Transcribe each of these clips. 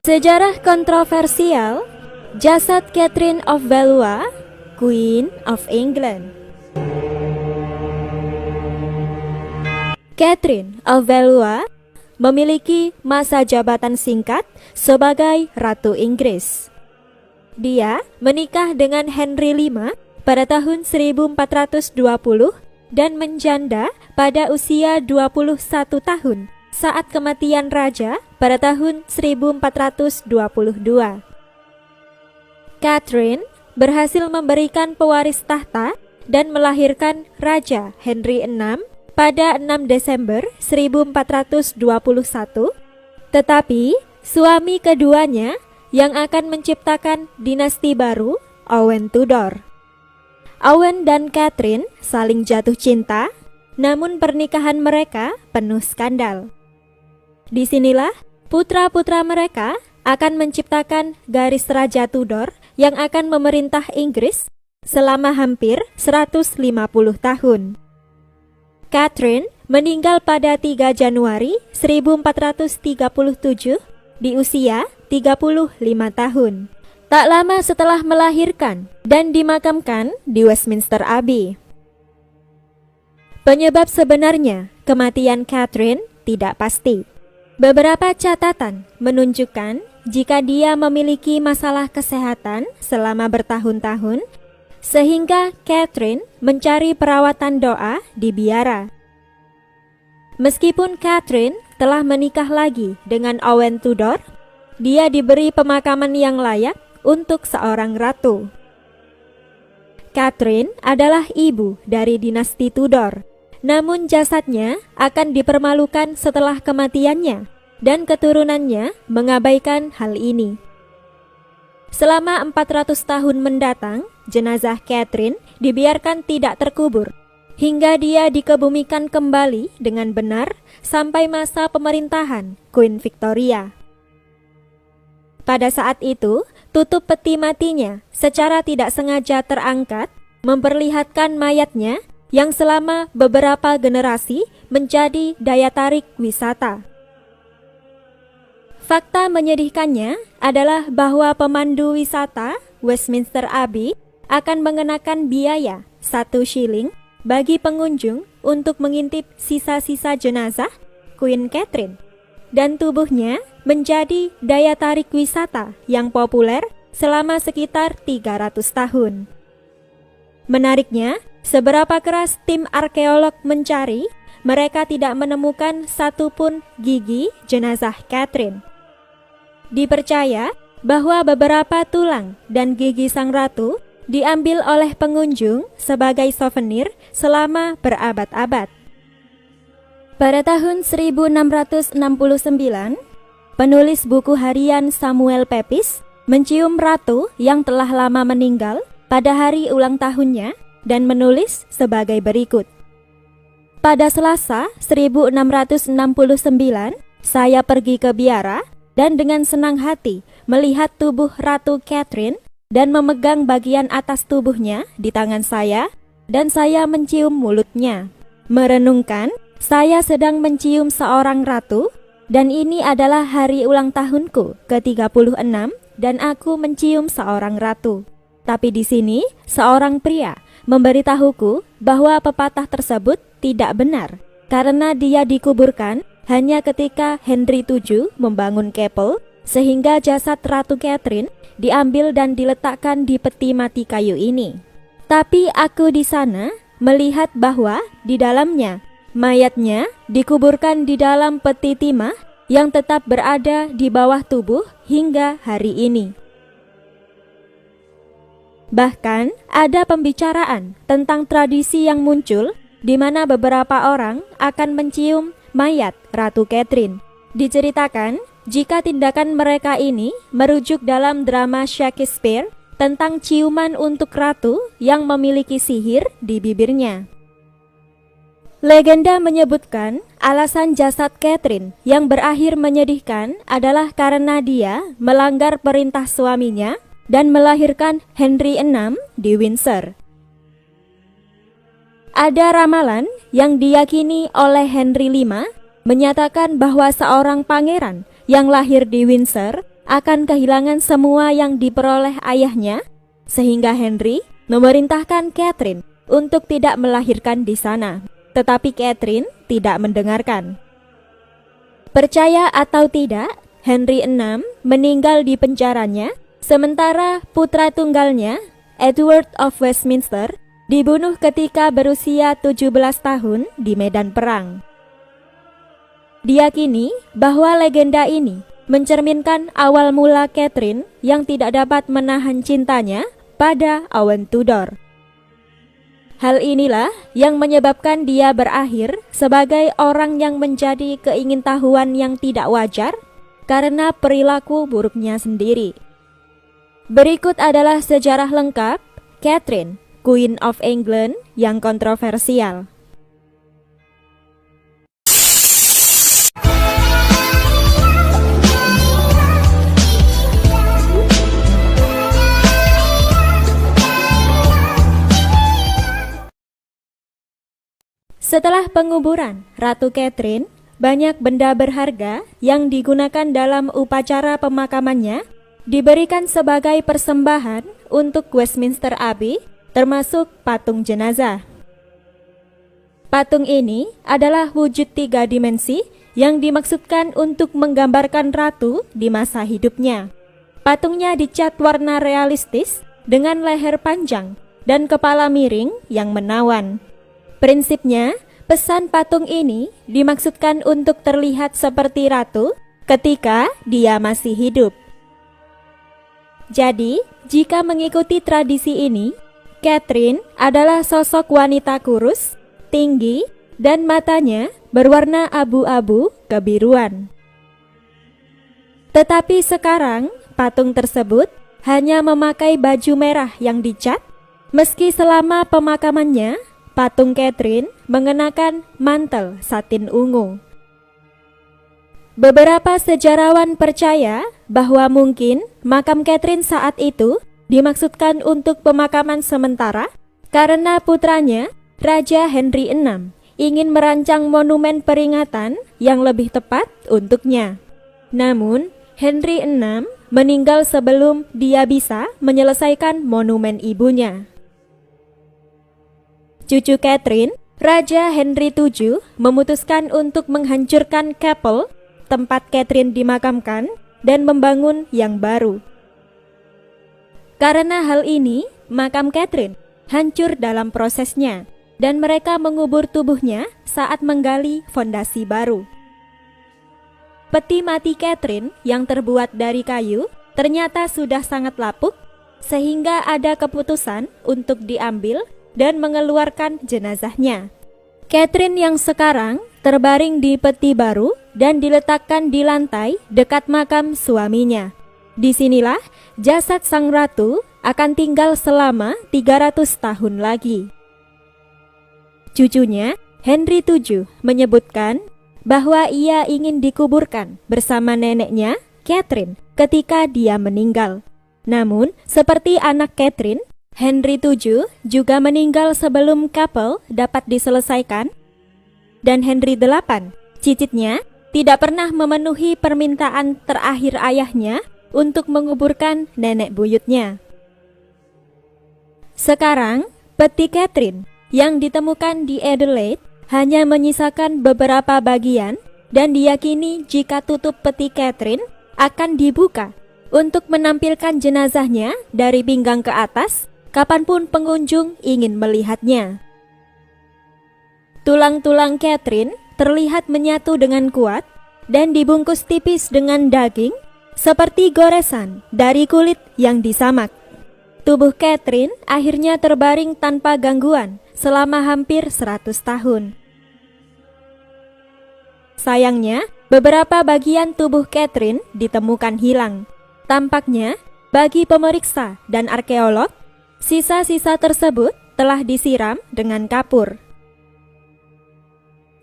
Sejarah kontroversial, jasad Catherine of Valois, Queen of England. Catherine of Valois memiliki masa jabatan singkat sebagai Ratu Inggris. Dia menikah dengan Henry V pada tahun 1420 dan menjanda pada usia 21 tahun saat kematian raja pada tahun 1422. Catherine berhasil memberikan pewaris tahta dan melahirkan Raja Henry VI pada 6 Desember 1421, tetapi suami keduanya yang akan menciptakan dinasti baru, Owen Tudor. Owen dan Catherine saling jatuh cinta, namun pernikahan mereka penuh skandal. Disinilah putra-putra mereka akan menciptakan garis Raja Tudor yang akan memerintah Inggris selama hampir 150 tahun. Catherine meninggal pada 3 Januari 1437 di usia 35 tahun. Tak lama setelah melahirkan dan dimakamkan di Westminster Abbey. Penyebab sebenarnya kematian Catherine tidak pasti. Beberapa catatan menunjukkan jika dia memiliki masalah kesehatan selama bertahun-tahun, sehingga Catherine mencari perawatan doa di biara. Meskipun Catherine telah menikah lagi dengan Owen Tudor, dia diberi pemakaman yang layak untuk seorang ratu. Catherine adalah ibu dari dinasti Tudor, namun jasadnya akan dipermalukan setelah kematiannya, dan keturunannya mengabaikan hal ini. Selama 400 tahun mendatang, jenazah Catherine dibiarkan tidak terkubur, hingga dia dikebumikan kembali dengan benar sampai masa pemerintahan Queen Victoria. Pada saat itu, tutup peti matinya secara tidak sengaja terangkat, memperlihatkan mayatnya yang selama beberapa generasi menjadi daya tarik wisata. Fakta menyedihkannya adalah bahwa pemandu wisata Westminster Abbey akan mengenakan biaya 1 shilling bagi pengunjung untuk mengintip sisa-sisa jenazah Queen Catherine, dan tubuhnya menjadi daya tarik wisata yang populer selama sekitar 300 tahun. Menariknya, seberapa keras tim arkeolog mencari, mereka tidak menemukan satupun gigi jenazah Catherine. Dipercaya bahwa beberapa tulang dan gigi sang ratu diambil oleh pengunjung sebagai souvenir selama berabad-abad. Pada tahun 1669, penulis buku harian Samuel Pepys mencium ratu yang telah lama meninggal pada hari ulang tahunnya dan menulis sebagai berikut. Pada Selasa 1669, saya pergi ke biara dan dengan senang hati melihat tubuh Ratu Catherine dan memegang bagian atas tubuhnya di tangan saya, dan saya mencium mulutnya. Merenungkan, saya sedang mencium seorang ratu, dan ini adalah hari ulang tahunku ke-36 dan aku mencium seorang ratu. Tapi di sini, seorang pria memberitahuku bahwa pepatah tersebut tidak benar, karena dia dikuburkan hanya ketika Henry VII membangun kapel, sehingga jasad Ratu Catherine diambil dan diletakkan di peti mati kayu ini. Tapi aku di sana melihat bahwa di dalamnya mayatnya dikuburkan di dalam peti timah yang tetap berada di bawah tubuh hingga hari ini. Bahkan ada pembicaraan tentang tradisi yang muncul di mana beberapa orang akan mencium mayat Ratu Catherine. Diceritakan jika tindakan mereka ini merujuk dalam drama Shakespeare tentang ciuman untuk ratu yang memiliki sihir di bibirnya. Legenda menyebutkan alasan jasad Catherine yang berakhir menyedihkan adalah karena dia melanggar perintah suaminya dan melahirkan Henry VI di Windsor. Ada ramalan yang diyakini oleh Henry V menyatakan bahwa seorang pangeran yang lahir di Windsor akan kehilangan semua yang diperoleh ayahnya, sehingga Henry memerintahkan Catherine untuk tidak melahirkan di sana. Tetapi Catherine tidak mendengarkan. Percaya atau tidak, Henry VI meninggal di penjaranya, sementara putra tunggalnya, Edward of Westminster, dibunuh ketika berusia 17 tahun di medan perang. Diyakini bahwa legenda ini mencerminkan awal mula Catherine yang tidak dapat menahan cintanya pada Owen Tudor. Hal inilah yang menyebabkan dia berakhir sebagai orang yang menjadi keingintahuan yang tidak wajar karena perilaku buruknya sendiri. Berikut adalah sejarah lengkap Catherine, Queen of England yang kontroversial. Setelah penguburan Ratu Catherine, banyak benda berharga yang digunakan dalam upacara pemakamannya diberikan sebagai persembahan untuk Westminster Abbey, termasuk patung jenazah. Patung ini adalah wujud 3 dimensi yang dimaksudkan untuk menggambarkan ratu di masa hidupnya. Patungnya dicat warna realistis dengan leher panjang dan kepala miring yang menawan. Prinsipnya, pesan patung ini dimaksudkan untuk terlihat seperti ratu ketika dia masih hidup. Jadi, jika mengikuti tradisi ini, Catherine adalah sosok wanita kurus, tinggi, dan matanya berwarna abu-abu kebiruan. Tetapi sekarang, patung tersebut hanya memakai baju merah yang dicat, meski selama pemakamannya, patung Catherine mengenakan mantel satin ungu. Beberapa sejarawan percaya bahwa mungkin makam Catherine saat itu dimaksudkan untuk pemakaman sementara karena putranya, Raja Henry VI, ingin merancang monumen peringatan yang lebih tepat untuknya. Namun, Henry VI meninggal sebelum dia bisa menyelesaikan monumen ibunya. Cucu Catherine, Raja Henry VII, memutuskan untuk menghancurkan Chapel, tempat Catherine dimakamkan, dan membangun yang baru. Karena hal ini, makam Catherine hancur dalam prosesnya, dan mereka mengubur tubuhnya saat menggali fondasi baru. Peti mati Catherine yang terbuat dari kayu ternyata sudah sangat lapuk, sehingga ada keputusan untuk diambil dan mengeluarkan jenazahnya. Catherine yang sekarang terbaring di peti baru dan diletakkan di lantai dekat makam suaminya. Disinilah jasad sang ratu akan tinggal selama 300 tahun lagi. Cucunya, Henry VII, menyebutkan bahwa ia ingin dikuburkan bersama neneknya, Catherine, ketika dia meninggal. Namun, seperti anak Catherine, Henry VII juga meninggal sebelum Chapel dapat diselesaikan, dan Henry VIII, cicitnya, tidak pernah memenuhi permintaan terakhir ayahnya untuk menguburkan nenek buyutnya. Sekarang, peti Catherine yang ditemukan di Adelaide hanya menyisakan beberapa bagian dan diyakini jika tutup peti Catherine akan dibuka untuk menampilkan jenazahnya dari pinggang ke atas kapanpun pengunjung ingin melihatnya. Tulang-tulang Catherine terlihat menyatu dengan kuat dan dibungkus tipis dengan daging seperti goresan dari kulit yang disamak. Tubuh Catherine akhirnya terbaring tanpa gangguan selama hampir 100 tahun. Sayangnya, beberapa bagian tubuh Catherine ditemukan hilang. Tampaknya, bagi pemeriksa dan arkeolog, sisa-sisa tersebut telah disiram dengan kapur.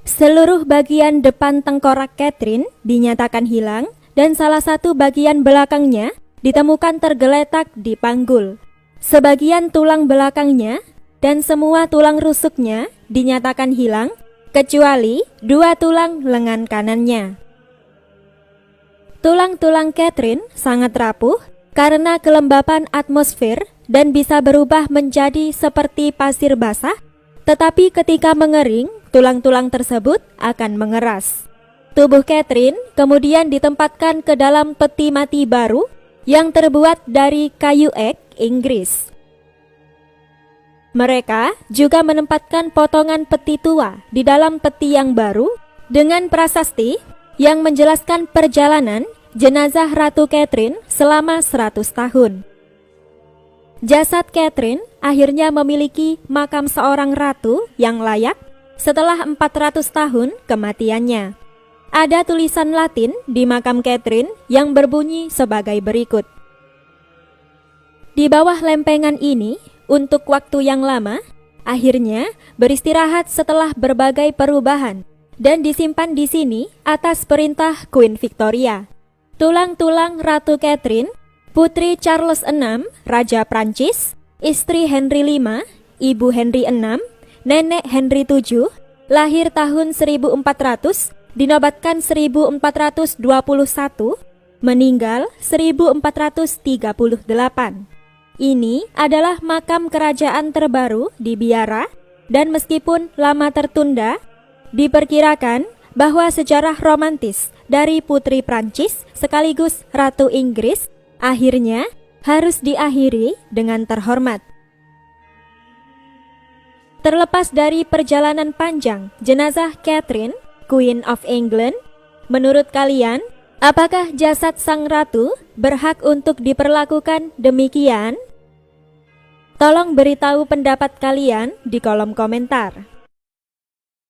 Seluruh bagian depan tengkorak Catherine dinyatakan hilang dan salah satu bagian belakangnya ditemukan tergeletak di panggul. Sebagian tulang belakangnya dan semua tulang rusuknya dinyatakan hilang, kecuali 2 tulang lengan kanannya. Tulang-tulang Catherine sangat rapuh karena kelembapan atmosfer dan bisa berubah menjadi seperti pasir basah, tetapi ketika mengering, tulang-tulang tersebut akan mengeras. Tubuh Catherine kemudian ditempatkan ke dalam peti mati baru yang terbuat dari kayu ek Inggris. Mereka juga menempatkan potongan peti tua di dalam peti yang baru dengan prasasti yang menjelaskan perjalanan jenazah Ratu Catherine selama 100 tahun. Jasad Catherine akhirnya memiliki makam seorang ratu yang layak setelah 400 tahun kematiannya. Ada tulisan Latin di makam Catherine yang berbunyi sebagai berikut. Di bawah lempengan ini, untuk waktu yang lama, akhirnya beristirahat setelah berbagai perubahan dan disimpan di sini atas perintah Queen Victoria. Tulang-tulang Ratu Catherine, putri Charles VI, Raja Prancis, istri Henry V, ibu Henry VI, nenek Henry VII, lahir tahun 1400, dinobatkan 1421, meninggal 1438. Ini adalah makam kerajaan terbaru di Biara, dan meskipun lama tertunda, diperkirakan bahwa sejarah romantis dari putri Prancis sekaligus Ratu Inggris akhirnya harus diakhiri dengan terhormat. Terlepas dari perjalanan panjang jenazah Catherine, Queen of England, menurut kalian, apakah jasad sang ratu berhak untuk diperlakukan demikian? Tolong beritahu pendapat kalian di kolom komentar.